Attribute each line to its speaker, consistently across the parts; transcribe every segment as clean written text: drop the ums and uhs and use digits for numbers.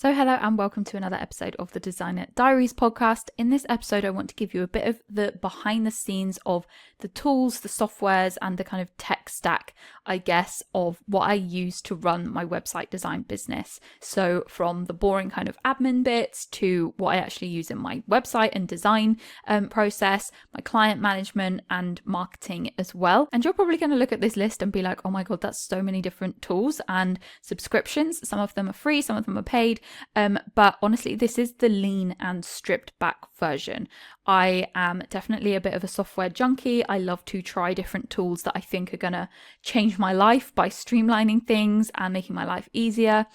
Speaker 1: So hello and welcome to another episode of the Designer Diaries podcast. In this episode, I want to give you a bit of the behind the scenes of the tools, the softwares, and the kind of tech stack, I guess, of what I use to run my website design business. So from the boring kind of admin bits to what I actually use in my website and design process, my client management and marketing as well. And you're probably going to look at this list and be like, oh my God, that's so many different tools and subscriptions. Some of them are free, some of them are paid. But honestly, this is the lean and stripped back version. I am definitely a bit of a software junkie. I love to try different tools that I think are going to change my life by streamlining things and making my life easier.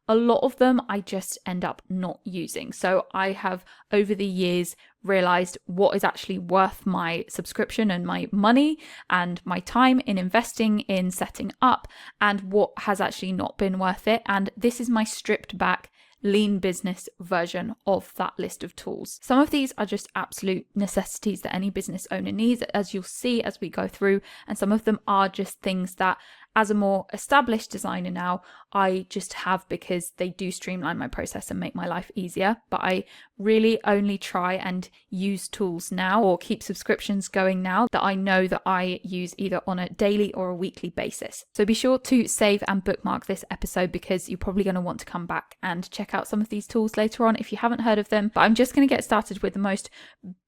Speaker 1: A lot of them I just end up not using. So I have over the years realized what is actually worth my subscription and my money and my time in investing in setting up, and what has actually not been worth it. And this is my stripped back lean business version of that list of tools. Some of these are just absolute necessities that any business owner needs, as you'll see as we go through, and some of them are just things that as a more established designer now, I just have because they do streamline my process and make my life easier. But I really only try and use tools now or keep subscriptions going now that I know that I use either on a daily or a weekly basis. So be sure to save and bookmark this episode because you're probably going to want to come back and check out some of these tools later on if you haven't heard of them. But I'm just going to get started with the most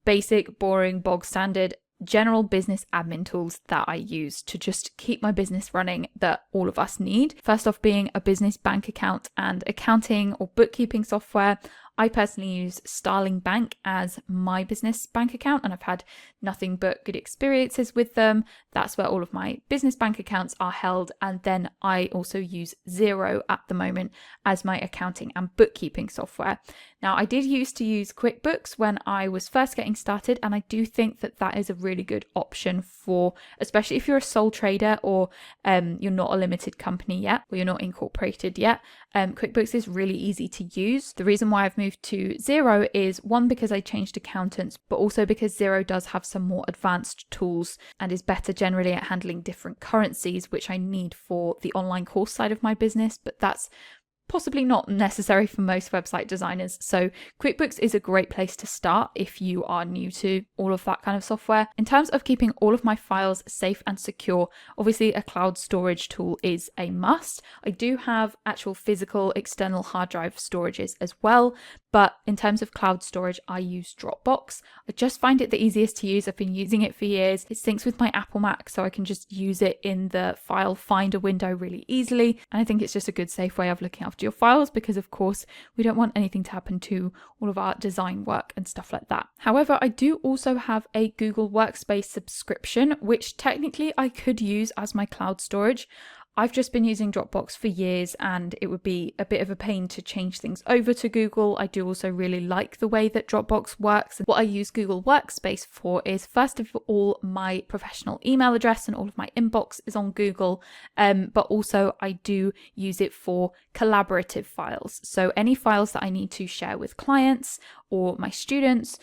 Speaker 1: basic, boring, bog standard general business admin tools that I use to just keep my business running that all of us need. First off, being a business bank account and accounting or bookkeeping software. I personally use Starling Bank as my business bank account, and I've had nothing but good experiences with them. That's where all of my business bank accounts are held. And then I also use Xero at the moment as my accounting and bookkeeping software. Now, I did used to use QuickBooks when I was first getting started, and I do think that that is a really good option for, especially if you're a sole trader or you're not a limited company yet, or you're not incorporated yet. QuickBooks is really easy to use. The reason why I've moved to Xero is one, because I changed accountants, but also because Xero does have some more advanced tools and is better generally at handling different currencies, which I need for the online course side of my business, but that's possibly not necessary for most website designers. So QuickBooks is a great place to start if you are new to all of that kind of software. In terms of keeping all of my files safe and secure, obviously a cloud storage tool is a must. I do have actual physical external hard drive storages as well, but in terms of cloud storage, I use Dropbox. I just find it the easiest to use. I've been using it for years. It syncs with my Apple Mac, so I can just use it in the file finder window really easily. And I think it's just a good, safe way of looking after your files because, of course, we don't want anything to happen to all of our design work and stuff like that. However, I do also have a Google Workspace subscription, which technically I could use as my cloud storage. I've just been using Dropbox for years and it would be a bit of a pain to change things over to Google. I do also really like the way that Dropbox works. What I use Google Workspace for is, first of all, my professional email address and all of my inbox is on Google, but also I do use it for collaborative files. So any files that I need to share with clients or my students,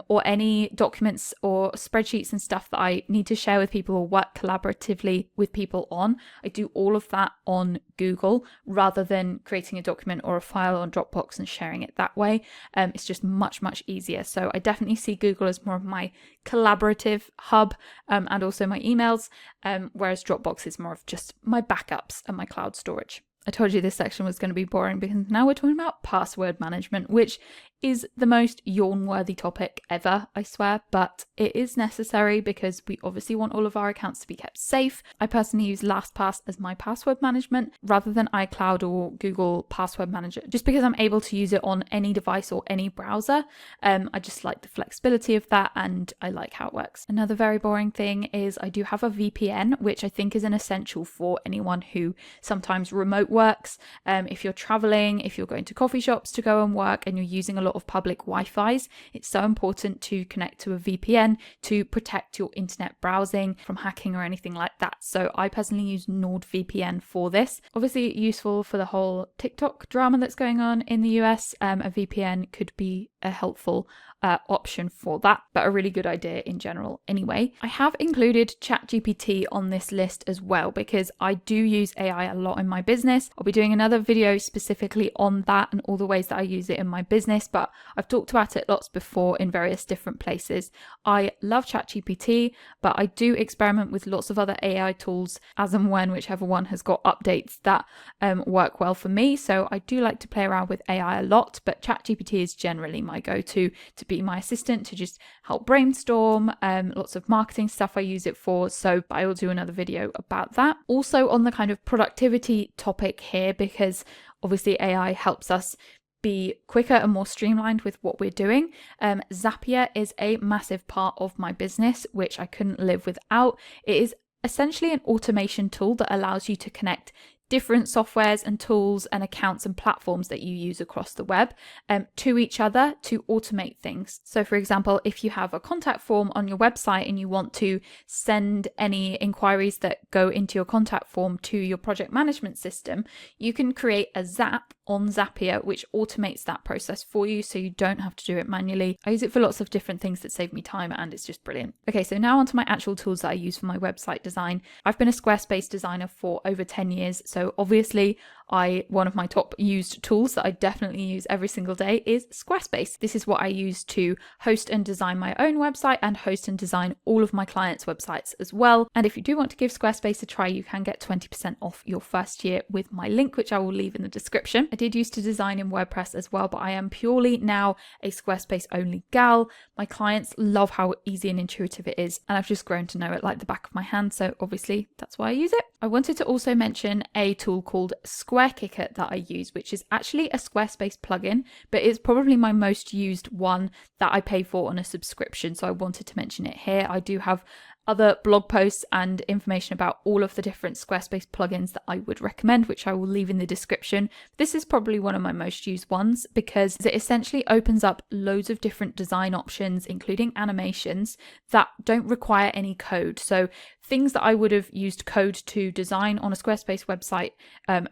Speaker 1: or any documents or spreadsheets and stuff that I need to share with people or work collaboratively with people on, I do all of that on Google rather than creating a document or a file on Dropbox and sharing it that way. It's just much easier. So I definitely see Google as more of my collaborative hub, and also my emails, whereas Dropbox is more of just my backups and my cloud storage. I told you this section was going to be boring because now we're talking about password management, which is the most yawn-worthy topic ever, I swear, but it is necessary because we obviously want all of our accounts to be kept safe. I personally use LastPass as my password management rather than iCloud or Google Password Manager, just because I'm able to use it on any device or any browser. I just like the flexibility of that and I like how it works. Another very boring thing is I do have a VPN, which I think is an essential for anyone who sometimes remote works. If you're traveling, if you're going to coffee shops to go and work and you're using a lot of public Wi-Fi's, it's so important to connect to a VPN to protect your internet browsing from hacking or anything like that. So I personally use NordVPN for this. Obviously useful for the whole TikTok drama that's going on in the US. A VPN could be a helpful option for that, but a really good idea in general anyway. I have included ChatGPT on this list as well because I do use AI a lot in my business. I'll be doing another video specifically on that and all the ways that I use it in my business, but I've talked about it lots before in various different places. I love ChatGPT, but I do experiment with lots of other AI tools as and when whichever one has got updates that work well for me. So I do like to play around with AI a lot, but ChatGPT is generally my go-to to be my assistant, to just help brainstorm. Lots of marketing stuff I use it for, so I will do another video about that. Also on the kind of productivity topic here, because obviously AI helps us be quicker and more streamlined with what we're doing. Zapier is a massive part of my business, which I couldn't live without. It is essentially an automation tool that allows you to connect different softwares and tools and accounts and platforms that you use across the web to each other to automate things. So for example, if you have a contact form on your website and you want to send any inquiries that go into your contact form to your project management system, you can create a Zap on Zapier, which automates that process for you so you don't have to do it manually. I use it for lots of different things that save me time and it's just brilliant. Okay, so now onto my actual tools that I use for my website design. I've been a Squarespace designer for over 10 years, so obviously one of my top used tools that I definitely use every single day is Squarespace. This is what I use to host and design my own website and host and design all of my clients' websites as well. And if you do want to give Squarespace a try, you can get 20% off your first year with my link, which I will leave in the description. I did used to design in WordPress as well, but I am purely now a Squarespace only gal. My clients love how easy and intuitive it is, and I've just grown to know it like the back of my hand, so obviously that's why I use it. I wanted to also mention a tool called SquareKicker that I use, which is actually a Squarespace plugin, but it's probably my most used one that I pay for on a subscription, so I wanted to mention it here. I do have other blog posts and information about all of the different Squarespace plugins that I would recommend, which I will leave in the description. This is probably one of my most used ones because it essentially opens up loads of different design options, including animations that don't require any code. So things that I would have used code to design on a Squarespace website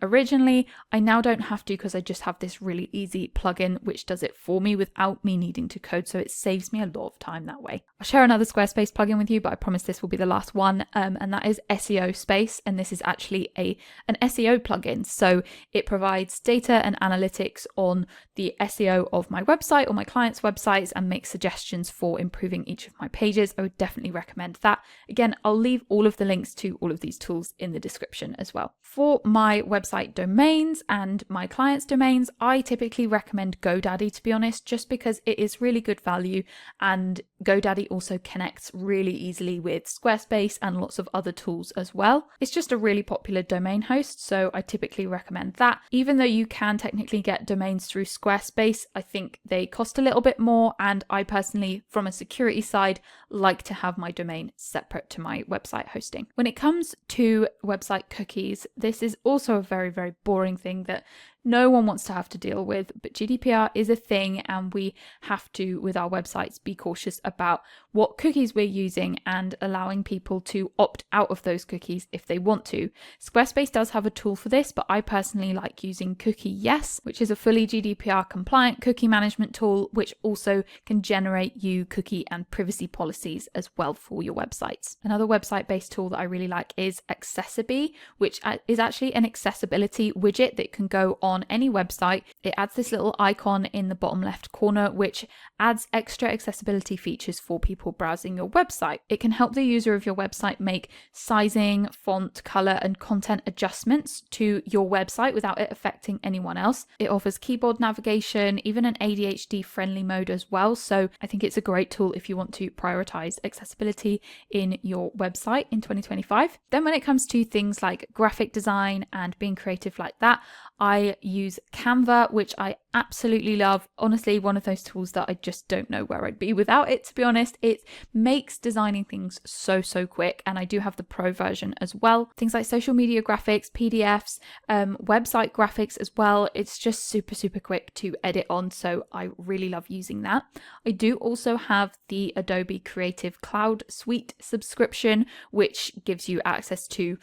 Speaker 1: originally, I now don't have to because I just have this really easy plugin which does it for me without me needing to code. So it saves me a lot of time that way. I'll share another Squarespace plugin with you, but I promise this will be the last one, and that is SEO Space, and this is actually an SEO plugin. So it provides data and analytics on the SEO of my website or my clients' websites and makes suggestions for improving each of my pages. I would definitely recommend that. Again, I'll leave all of the links to all of these tools in the description as well. For my website domains and my clients' domains, I typically recommend GoDaddy, to be honest, just because it is really good value, and GoDaddy also connects really easily with Squarespace and lots of other tools as well. It's just a really popular domain host, so I typically recommend that. Even though you can technically get domains through Squarespace, I think they cost a little bit more, and I personally, from a security side, like to have my domain separate to my website hosting. When it comes to website cookies, this is also a very, very boring thing that no one wants to have to deal with, but GDPR is a thing, and we have to, with our websites, be cautious about what cookies we're using and allowing people to opt out of those cookies if they want to. Squarespace does have a tool for this, but I personally like using Cookie Yes, which is a fully GDPR compliant cookie management tool, which also can generate you cookie and privacy policies as well for your websites. Another website-based tool that I really like is Accessible, which is actually an accessibility widget that can go on any website. It adds this little icon in the bottom left corner, which adds extra accessibility features for people browsing your website. It can help the user of your website make sizing, font, color, and content adjustments to your website without it affecting anyone else. It offers keyboard navigation, even an ADHD friendly mode as well. So I think it's a great tool if you want to prioritize accessibility in your website in 2025. Then when it comes to things like graphic design and being creative like that, I use Canva, which I absolutely love. Honestly, one of those tools that I just don't know where I'd be without it, to be honest. It makes designing things so quick, and I do have the pro version as well. Things like social media graphics, PDFs, website graphics as well. It's just super quick to edit on, so I really love using that. I do also have the Adobe Creative Cloud Suite subscription, which gives you access to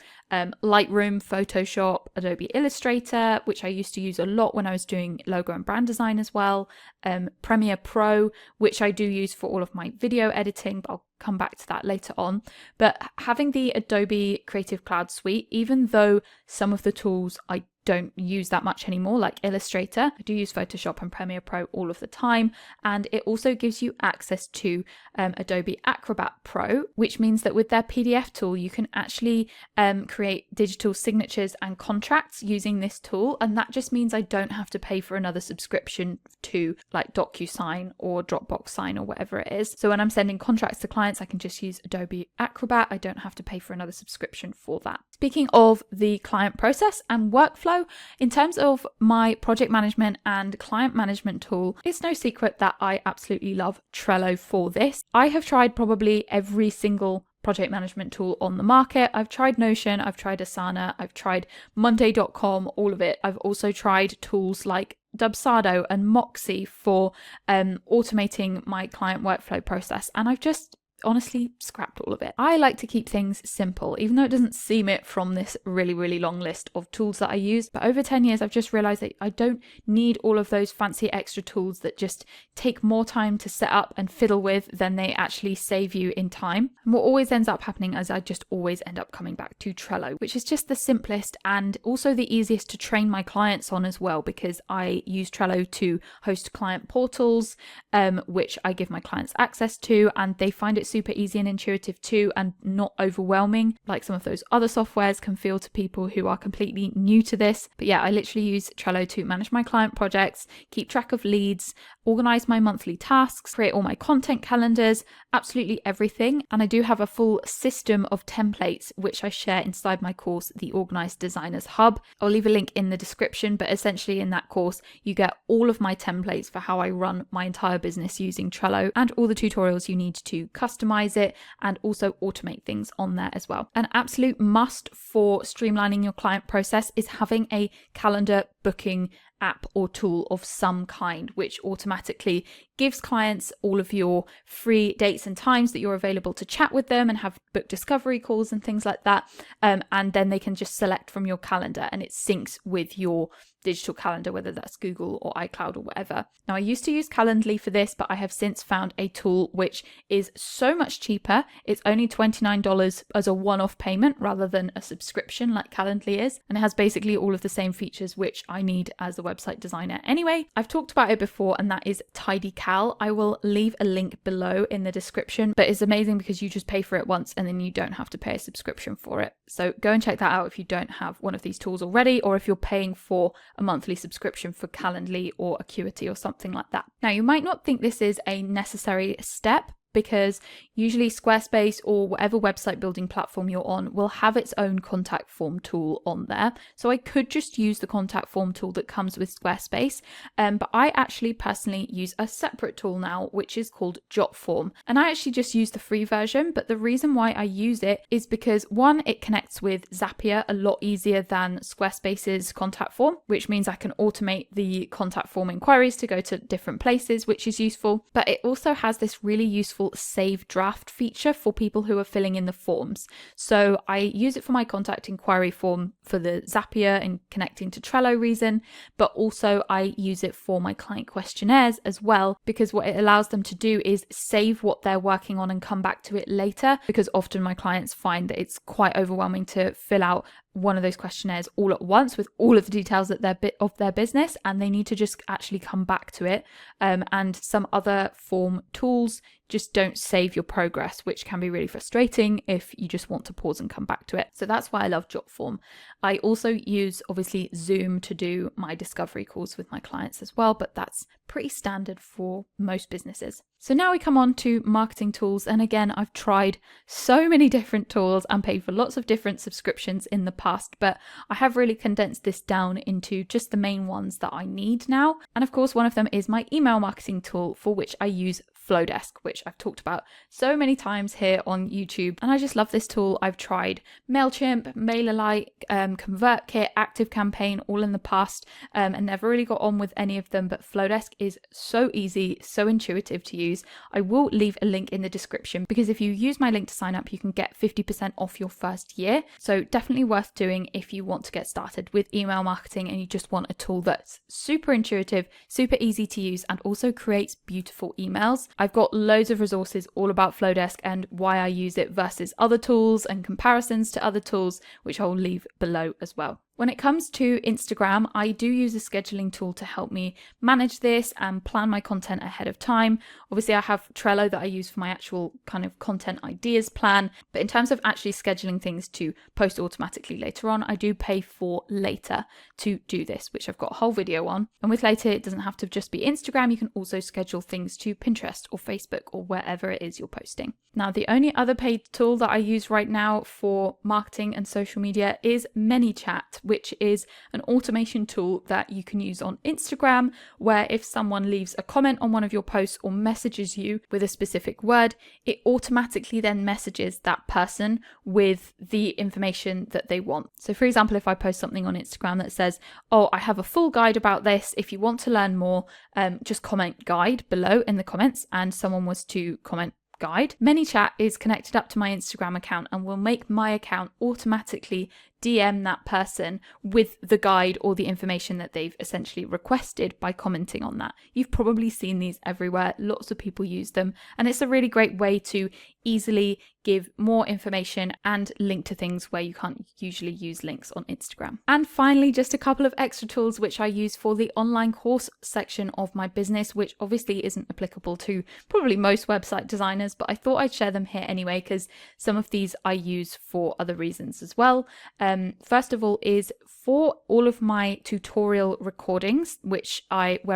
Speaker 1: Lightroom, Photoshop, Adobe Illustrator, which I used to use a lot when I was doing logo and brand design as well, Premiere Pro, which I do use for all of my video editing, but I'll come back to that later on. But having the Adobe Creative Cloud suite, even though some of the tools I don't use that much anymore, like Illustrator, I do use Photoshop and Premiere Pro all of the time, and it also gives you access to Adobe Acrobat Pro, which means that with their PDF tool you can actually create digital signatures and contracts using this tool, and that just means I don't have to pay for another subscription to like DocuSign or Dropbox Sign or whatever it is. So when I'm sending contracts to clients, I can just use Adobe Acrobat. I don't have to pay for another subscription for that. Speaking of the client process and workflow, in terms of my project management and client management tool, it's no secret that I absolutely love Trello for this. I have tried probably every single project management tool on the market. I've tried Notion, I've tried Asana, I've tried Monday.com, all of it. I've also tried tools like Dubsado and Moxie for automating my client workflow process, and I've just honestly scrapped all of it. I like to keep things simple, even though it doesn't seem it from this really long list of tools that I use. But over 10 years, I've just realized that I don't need all of those fancy extra tools that just take more time to set up and fiddle with than they actually save you in time. And what always ends up happening is I just always end up coming back to Trello, which is just the simplest and also the easiest to train my clients on as well, because I use Trello to host client portals, which I give my clients access to, and they find it super easy and intuitive too, and not overwhelming like some of those other softwares can feel to people who are completely new to this. But yeah, I literally use Trello to manage my client projects, keep track of leads, organize my monthly tasks, create all my content calendars, absolutely everything. And I do have a full system of templates which I share inside my course, the Organized Designers Hub. I'll leave a link in the description, but essentially in that course you get all of my templates for how I run my entire business using Trello, and all the tutorials you need to customize it and also automate things on there as well. An absolute must for streamlining your client process is having a calendar booking app or tool of some kind, which automatically gives clients all of your free dates and times that you're available to chat with them and have book discovery calls and things like that. And then they can just select from your calendar and it syncs with your digital calendar, whether that's Google or iCloud or whatever. Now, I used to use Calendly for this, but I have since found a tool which is so much cheaper. It's only $29 as a one-off payment rather than a subscription like Calendly is. And it has basically all of the same features which I need as a website designer anyway. I've talked about it before, and that is TidyCal. I will leave a link below in the description, but it's amazing because you just pay for it once and then you don't have to pay a subscription for it. So go and check that out if you don't have one of these tools already, or if you're paying for a monthly subscription for Calendly or Acuity or something like that. Now, you might not think this is a necessary step, because usually Squarespace or whatever website building platform you're on will have its own contact form tool on there. So I could just use the contact form tool that comes with Squarespace, but I actually personally use a separate tool now, which is called Jotform. And I actually just use the free version, but the reason why I use it is because one, it connects with Zapier a lot easier than Squarespace's contact form, which means I can automate the contact form inquiries to go to different places, which is useful. But it also has this really useful save draft feature for people who are filling in the forms. So I use it for my contact inquiry form for the Zapier and connecting to Trello reason, but also I use it for my client questionnaires as well, because what it allows them to do is save what they're working on and come back to it later, because often my clients find that it's quite overwhelming to fill out one of those questionnaires all at once with all of the details that they're of their business, and they need to just actually come back to it. And some other form tools just don't save your progress, which can be really frustrating if you just want to pause and come back to it. So that's why I love Jotform. I also use obviously Zoom to do my discovery calls with my clients as well, but that's pretty standard for most businesses. So now we come on to marketing tools. And again, I've tried so many different tools and paid for lots of different subscriptions in the past, but I have really condensed this down into just the main ones that I need now. And of course, one of them is my email marketing tool, for which I use Flowdesk, which I've talked about so many times here on YouTube. And I just love this tool. I've tried MailChimp, MailerLite, ConvertKit, ActiveCampaign all in the past and never really got on with any of them. But Flowdesk is so easy, so intuitive to use. I will leave a link in the description because if you use my link to sign up, you can get 50% off your first year. So definitely worth doing if you want to get started with email marketing and you just want a tool that's super intuitive, super easy to use, and also creates beautiful emails. I've got loads of resources all about Flowdesk and why I use it versus other tools and comparisons to other tools, which I'll leave below as well. When it comes to Instagram, I do use a scheduling tool to help me manage this and plan my content ahead of time. Obviously, I have Trello that I use for my actual kind of content ideas plan, but in terms of actually scheduling things to post automatically later on, I do pay for Later to do this, which I've got a whole video on. And with Later, it doesn't have to just be Instagram. You can also schedule things to Pinterest or Facebook or wherever it is you're posting. Now, the only other paid tool that I use right now for marketing and social media is ManyChat, which is an automation tool that you can use on Instagram, where if someone leaves a comment on one of your posts or messages you with a specific word, it automatically then messages that person with the information that they want. So for example, if I post something on Instagram that says, oh, I have a full guide about this, if you want to learn more, just comment guide below in the comments, and someone was to comment guide, ManyChat is connected up to my Instagram account and will make my account automatically DM that person with the guide or the information that they've essentially requested by commenting on that. You've probably seen these everywhere. Lots of people use them, and it's a really great way to easily give more information and link to things where you can't usually use links on Instagram. And finally, just a couple of extra tools which I use for the online course section of my business, which obviously isn't applicable to probably most website designers, but I thought I'd share them here anyway because some of these I use for other reasons as well. First of all is for all of my tutorial recordings, where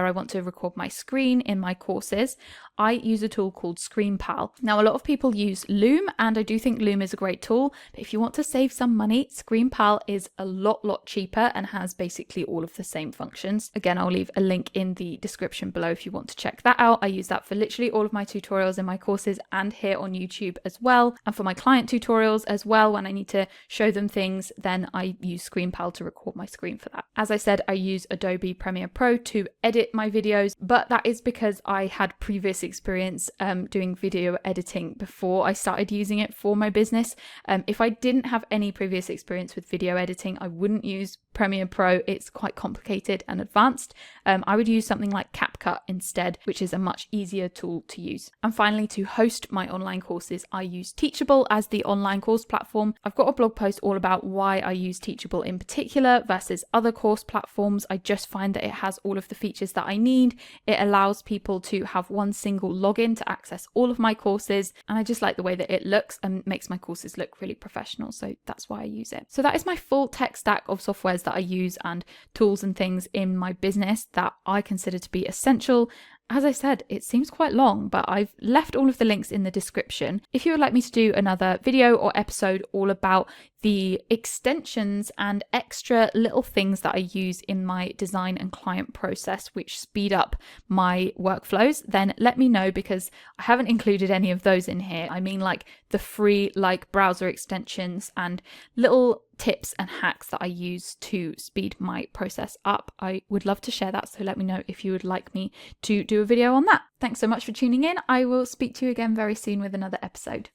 Speaker 1: I want to record my screen in my courses, I use a tool called ScreenPal. Now, a lot of people use Loom, and I do think Loom is a great tool, but if you want to save some money, ScreenPal is a lot cheaper and has basically all of the same functions. Again, I'll leave a link in the description below if you want to check that out. I use that for literally all of my tutorials in my courses and here on YouTube as well. And for my client tutorials as well, when I need to show them things, then I use ScreenPal to record my screen for that. As I said, I use Adobe Premiere Pro to edit my videos, but that is because I had previous experience doing video editing before I started using it for my business. If I didn't have any previous experience with video editing, I wouldn't use Premiere Pro. It's quite complicated and advanced. I would use something like CapCut instead, which is a much easier tool to use. And finally, to host my online courses, I use Teachable as the online course platform. I've got a blog post all about why I use Teachable in particular versus other course platforms. I just find that it has all of the features that I need. It allows people to have one single login to access all of my courses, and I just like the way that it looks and makes my courses look really professional, so that's why I use it. So that is my full tech stack of softwares that I use and tools and things in my business that I consider to be essential. As I said, it seems quite long, but I've left all of the links in the description. If you would like me to do another video or episode all about the extensions and extra little things that I use in my design and client process, which speed up my workflows, then let me know, because I haven't included any of those in here. I mean, like the free browser extensions and little tips and hacks that I use to speed my process up. I would love to share that, so let me know if you would like me to do a video on that. Thanks so much for tuning in. I will speak to you again very soon with another episode.